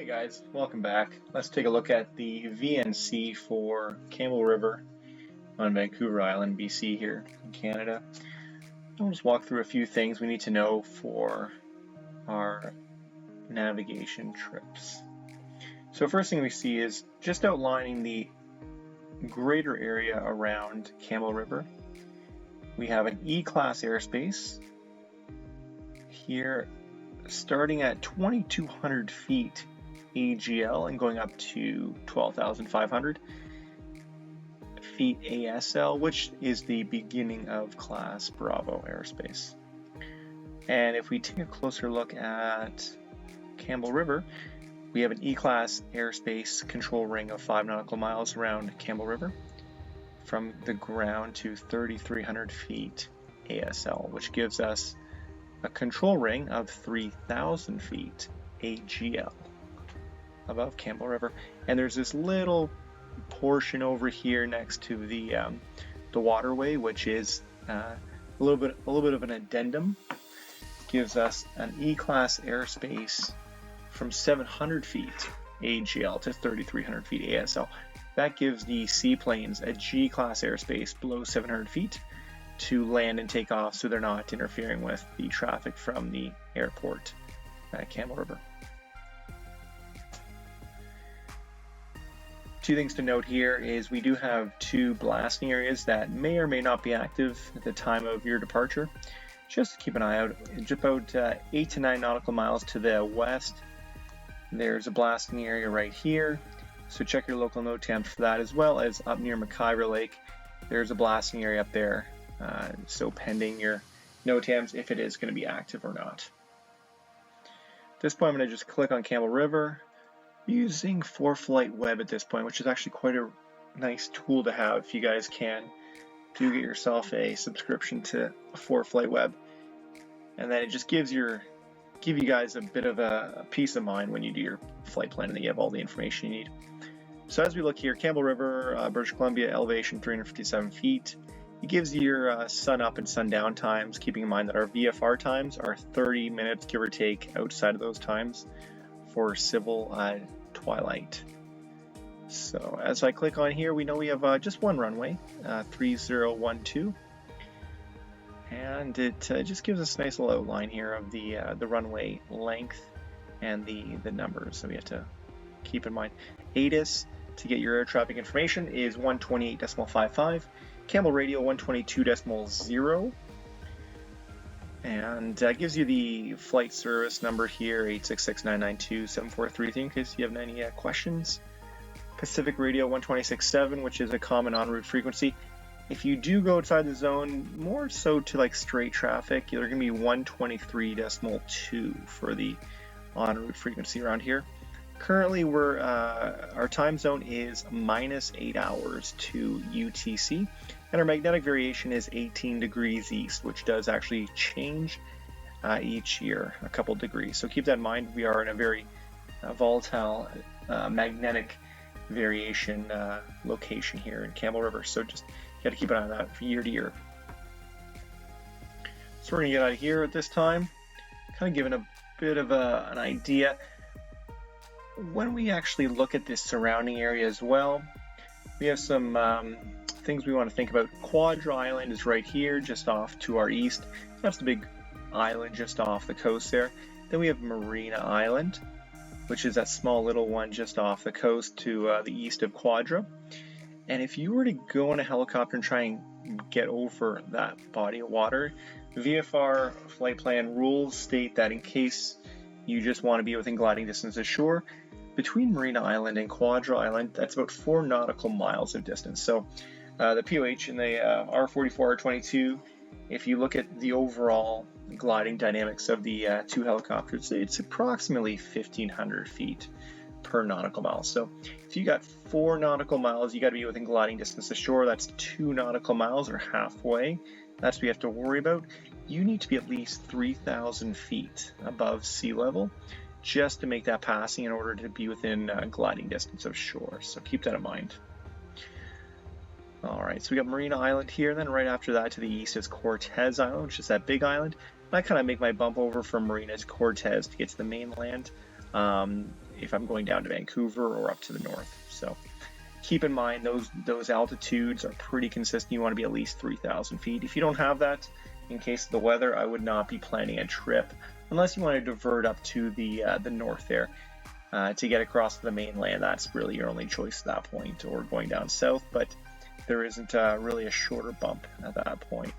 Hey guys, welcome back. Let's take a look at the VNC for Campbell River on Vancouver Island, BC here in Canada. I'll just walk through a few things we need to know for our navigation trips. So first thing we see is just outlining the greater area around Campbell River. We have an E-class airspace here starting at 2,200 feet AGL and going up to 12,500 feet ASL, which is the beginning of Class Bravo airspace. And if we take a closer look at Campbell River, we have an E-class airspace control ring of 5 nautical miles around Campbell River from the ground to 3,300 feet ASL, which gives us a control ring of 3,000 feet AGL above Campbell River. And there's this little portion over here next to the waterway, which is a little bit of an addendum. Gives us an E-class airspace from 700 feet AGL to 3,300 feet ASL. That gives the seaplanes a G-class airspace below 700 feet to land and take off, so they're not interfering with the traffic from the airport at Campbell River. Two things to note here is we do have 2 blasting areas that may or may not be active at the time of your departure. Just keep an eye out. It's about 8 to 9 nautical miles to the west. There's a blasting area right here, so check your local NOTAMs for that, as well as up near McIver Lake. There's a blasting area up there, so pending your NOTAMs if it is going to be active or not. At this point, I'm going to just click on Campbell River. Using ForeFlight Web at this point, which is actually quite a nice tool to have if you guys can. Do get yourself a subscription to ForeFlight Web, and then it just give you guys a bit of a peace of mind when you do your flight plan and you have all the information you need. So as we look here, Campbell River, British Columbia, elevation 357 feet. It gives you your sun up and sun down times, keeping in mind that our VFR times are 30 minutes, give or take, outside of those times for civil twilight. So as I click on here, we know we have just one runway, 3012, and it just gives us a nice little outline here of the runway length and the numbers, so we have to keep in mind. ATIS, to get your air traffic information, is 128.55, Campbell Radio 122.0, and that gives you the flight service number here, 866-992-7433, in case you have any questions. Pacific Radio 126.7, which is a common en route frequency. If you do go outside the zone, more so to like straight traffic, you're going to be 123.2 for the en route frequency around here. Currently, our time zone is -8 hours to UTC, and our magnetic variation is 18 degrees east, which does actually change each year a couple degrees. So keep that in mind. We are in a very volatile magnetic variation location here in Campbell River, so just got to keep an eye on that from year to year. So we're going to get out of here at this time, kind of giving a bit of an idea. When we actually look at this surrounding area as well, we have some things we want to think about. Quadra Island is right here, just off to our east. That's the big island just off the coast there. Then we have Marina Island, which is that small little one just off the coast to the east of Quadra. And if you were to go in a helicopter and try and get over that body of water, VFR flight plan rules state that in case you just want to be within gliding distance of shore, between Marina Island and Quadra Island, that's about 4 nautical miles of distance. So the POH and the R44, R22, if you look at the overall gliding dynamics of the 2 helicopters, it's approximately 1,500 feet per nautical mile. So if you got 4 nautical miles, you got to be within gliding distance of shore. That's 2 nautical miles, or halfway. That's what you have to worry about. You need to be at least 3,000 feet above sea level just to make that passing in order to be within gliding distance of shore. So keep that in mind. Alright, so we got Marina Island here, and then right after that to the east is Cortez Island, which is that big island. I kind of make my bump over from Marina to Cortez to get to the mainland. if I'm going down to Vancouver or up to the north. So keep in mind those altitudes are pretty consistent. You want to be at least 3,000 feet. If you don't have that, in case of the weather, I would not be planning a trip unless you want to divert up to the north there to get across to the mainland. That's really your only choice at that point, or going down south. But there isn't really a shorter bump at that point,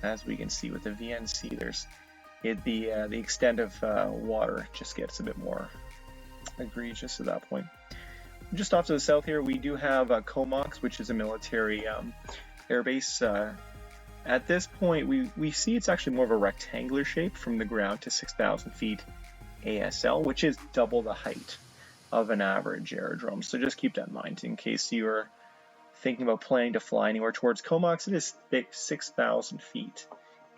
as we can see with the VNC. The extent of water just gets a bit more egregious at that point. Just off to the south here, we do have Comox, which is a military airbase. At this point, we see it's actually more of a rectangular shape from the ground to 6,000 feet ASL, which is double the height of an average aerodrome. So just keep that in mind in case you're thinking about planning to fly anywhere towards Comox. It is 6,000 feet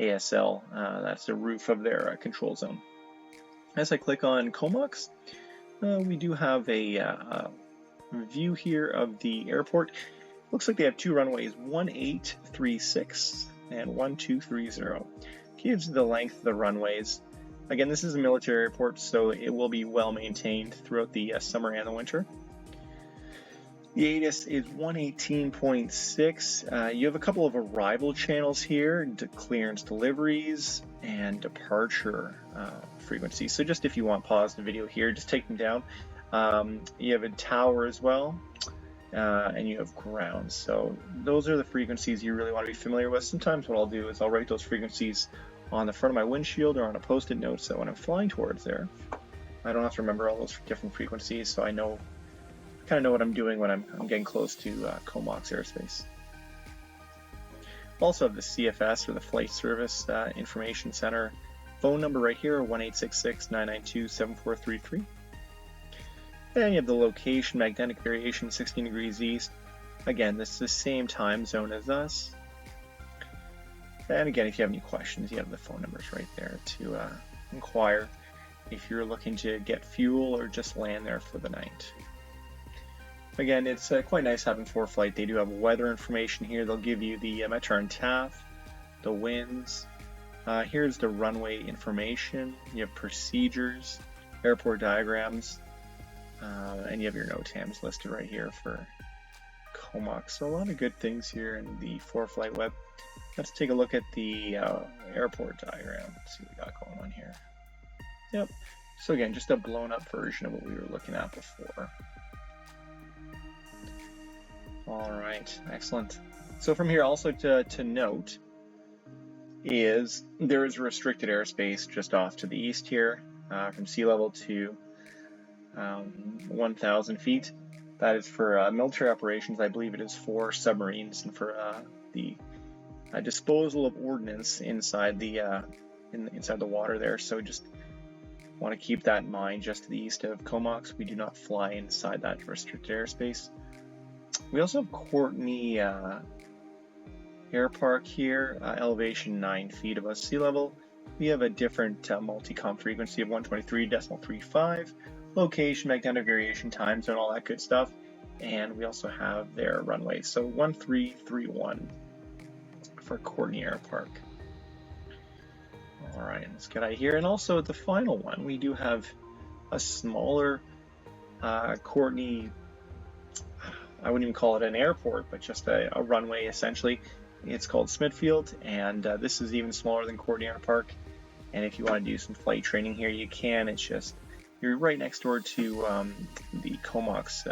ASL. That's the roof of their control zone. As I click on Comox, we do have a view here of the airport. Looks like they have two runways, 1836 and 1230. Gives the length of the runways. Again, this is a military airport, so it will be well maintained throughout the summer and the winter. The ATIS is 118.6. You have a couple of arrival channels here, clearance deliveries and departure frequencies. So just if you want, pause the video here, just take them down. You have a tower as well, and you have ground. So those are the frequencies you really want to be familiar with. Sometimes what I'll do is I'll write those frequencies on the front of my windshield or on a post-it note, so when I'm flying towards there, I don't have to remember all those different frequencies, so I kind of know what I'm doing when I'm getting close to Comox airspace. Also have the CFS, or the Flight Service Information Center phone number right here, 1-866-992-7433. Then you have the location, magnetic variation, 16 degrees east. Again, this is the same time zone as us. And again, if you have any questions, you have the phone numbers right there to inquire if you're looking to get fuel or just land there for the night. Again, it's quite nice having ForeFlight. They do have weather information here. They'll give you the METAR and TAF, the winds. Here's the runway information. You have procedures, airport diagrams, and you have your NOTAMs listed right here for Comox. So a lot of good things here in the ForeFlight web. Let's take a look at the airport diagram. Let's see what we got going on here. Yep. So again, just a blown up version of what we were looking at before. All right, excellent. So from here, also to note is there is restricted airspace just off to the east here, from sea level to 1,000 feet. That is for military operations. I believe it is for submarines and for the disposal of ordnance inside the inside the water there. So just want to keep that in mind. Just to the east of Comox, we do not fly inside that restricted airspace. We also have Courtney Air Park here, elevation 9 feet above sea level. We have a different multi-com frequency of 123.35, location, magnetic variation, time zone, all that good stuff. And we also have their runway, so 1331 for Courtney Air Park. All right, let's get out of here. And also the final one, we do have a smaller Courtney, I wouldn't even call it an airport, but just a runway essentially. It's called Smithfield, and this is even smaller than Courtney Air Park. And if you want to do some flight training here, you can. It's just, you're right next door to the Comox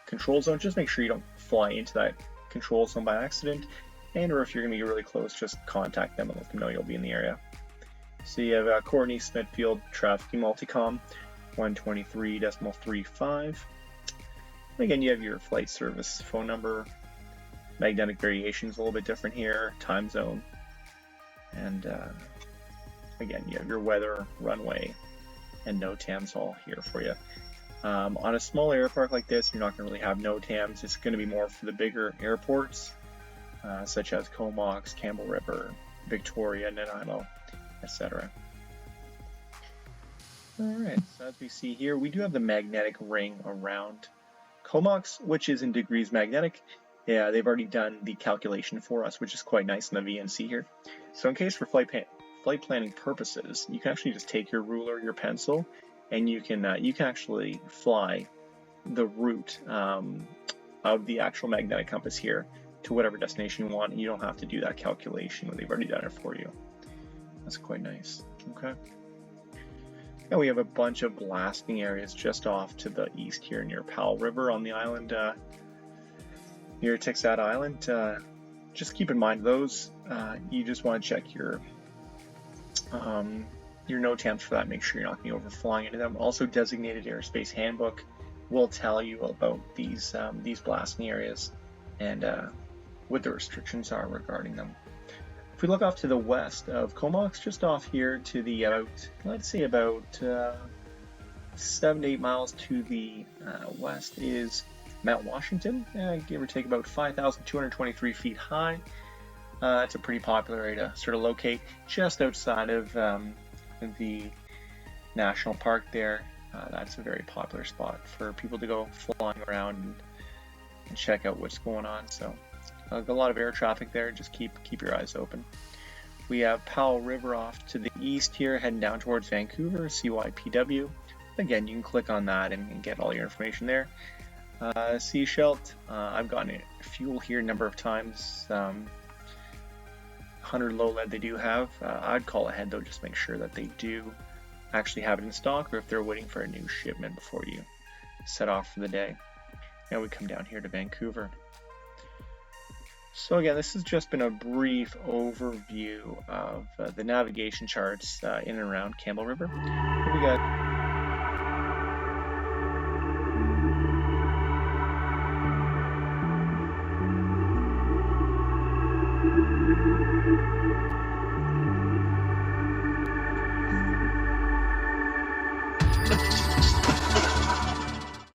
control zone. Just make sure you don't fly into that control zone by accident. And or if you're going to be really close, just contact them and let them know you'll be in the area. So you have Courtney Smithfield Traffic Multicom 123.35. Again, you have your flight service phone number. Magnetic variations a little bit different here, time zone, and again, you have your weather, runway, and NOTAMs all here for you. On a small airport like this, you're not going to really have NOTAMs. It's going to be more for the bigger airports, such as Comox, Campbell River, Victoria, Nanaimo, etc. Alright, so as we see here, we do have the magnetic ring around Comox, which is in degrees magnetic. Yeah, they've already done the calculation for us, which is quite nice in the VNC here. So in case for flight planning purposes, you can actually just take your ruler, your pencil, and you can actually fly the route of the actual magnetic compass here to whatever destination you want, and you don't have to do that calculation when they've already done it for you. That's quite nice. Okay. And we have a bunch of blasting areas just off to the east here near Powell River on the island, near Tixat Island. Just keep in mind those, you just want to check your NOTAMs for that. Make sure you're not going to be overflying into them. Also, designated airspace handbook will tell you about these blasting areas and what the restrictions are regarding them. If we look off to the west of Comox, just off here to the let's say about 7 to 8 miles to the west is Mount Washington, give or take about 5,223 feet high. It's a pretty popular area to sort of locate just outside of the national park there. That's a very popular spot for people to go flying around and check out what's going on. So a lot of air traffic there. Just keep your eyes open. We have Powell River off to the east here, heading down towards Vancouver, CYPW. Again, you can click on that and get all your information there. Sea Shelt, I've gotten fuel here a number of times. 100 low lead they do have. I'd call ahead though, just make sure that they do actually have it in stock, or if they're waiting for a new shipment before you set off for the day. Now we come down here to Vancouver. So again, this has just been a brief overview of the navigation charts in and around Campbell River. Here we got